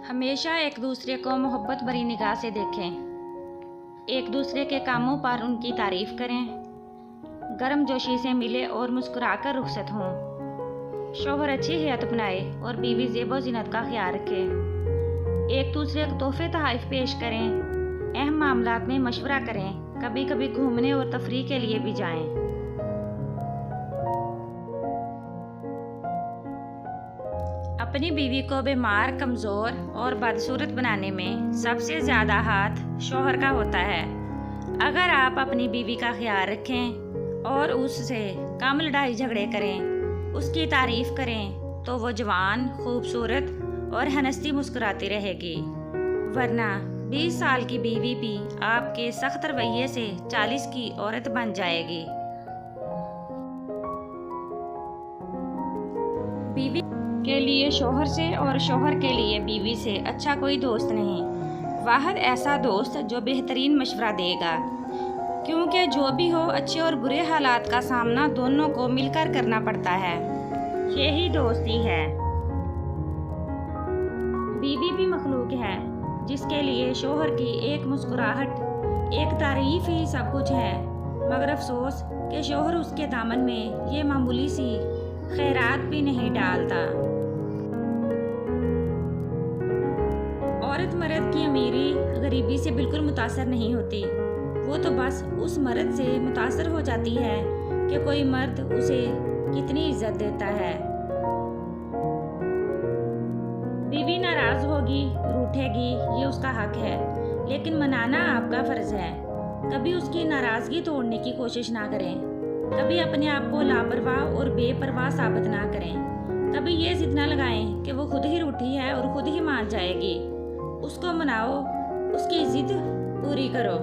हमेशा एक दूसरे को मोहब्बत भरी निगाह से देखें। एक दूसरे के कामों पर उनकी तारीफ करें। गर्मजोशी से मिले और मुस्कुराकर रुखसत हों। शौहर अच्छी हैत अपनाए और बीवी ज़ेबो ज़ीनत का ख्याल रखे। एक दूसरे को तोहफे तोहफ़ पेश करें। अहम मामलात में मशवरा करें। कभी कभी घूमने और तफरीह के लिए भी जाएं। अपनी बीवी को बीमार, कमज़ोर और बदसूरत बनाने में सबसे ज़्यादा हाथ शौहर का होता है। अगर आप अपनी बीवी का ख्याल रखें और उससे कम लड़ाई झगड़े करें, उसकी तारीफ़ करें, तो वो जवान, खूबसूरत और हंसती मुस्कुराती रहेगी। वरना 20 साल की बीवी भी आपके सख्त रवैये से 40 की औरत बन जाएगी। बीवी के लिए शौहर से और शौहर के लिए बीवी से अच्छा कोई दोस्त नहीं। वाहिद ऐसा दोस्त जो बेहतरीन मशवरा देगा, क्योंकि जो भी हो अच्छे और बुरे हालात का सामना दोनों को मिलकर करना पड़ता है। यही दोस्ती है। बीवी भी मखलूक है जिसके लिए शौहर की एक मुस्कुराहट, एक तारीफ ही सब कुछ है। मगर अफसोस कि शौहर उसके दामन में ये मामूली सी खैरात भी नहीं डालता। औरत मर्द की अमीरी गरीबी से बिल्कुल मुतासर नहीं होती। वो तो बस उस मर्द से मुतासर हो जाती है कि कोई मर्द उसे कितनी इज्जत देता है। बीवी नाराज होगी, रूठेगी, ये उसका हक है, लेकिन मनाना आपका फर्ज है। कभी उसकी नाराजगी तोड़ने की कोशिश ना करें। कभी अपने आप को लापरवाह और बेपरवाह साबित ना करें। कभी ये जिद ना लगाएं कि वो खुद ही रूठी है और खुद ही मान जाएगी। उसको मनाओ, उसकी जिद पूरी करो।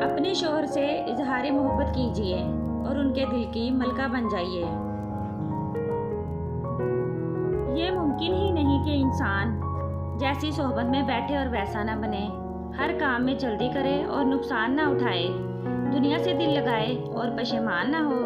अपने शौहर से इजहार मोहब्बत कीजिए और उनके दिल की मलका बन जाइए। ये मुमकिन ही नहीं कि इंसान जैसी सोहबत में बैठे और वैसा ना बने। हर काम में जल्दी करे और नुकसान ना उठाए। दुनिया से दिल लगाए और पशेमान ना हो।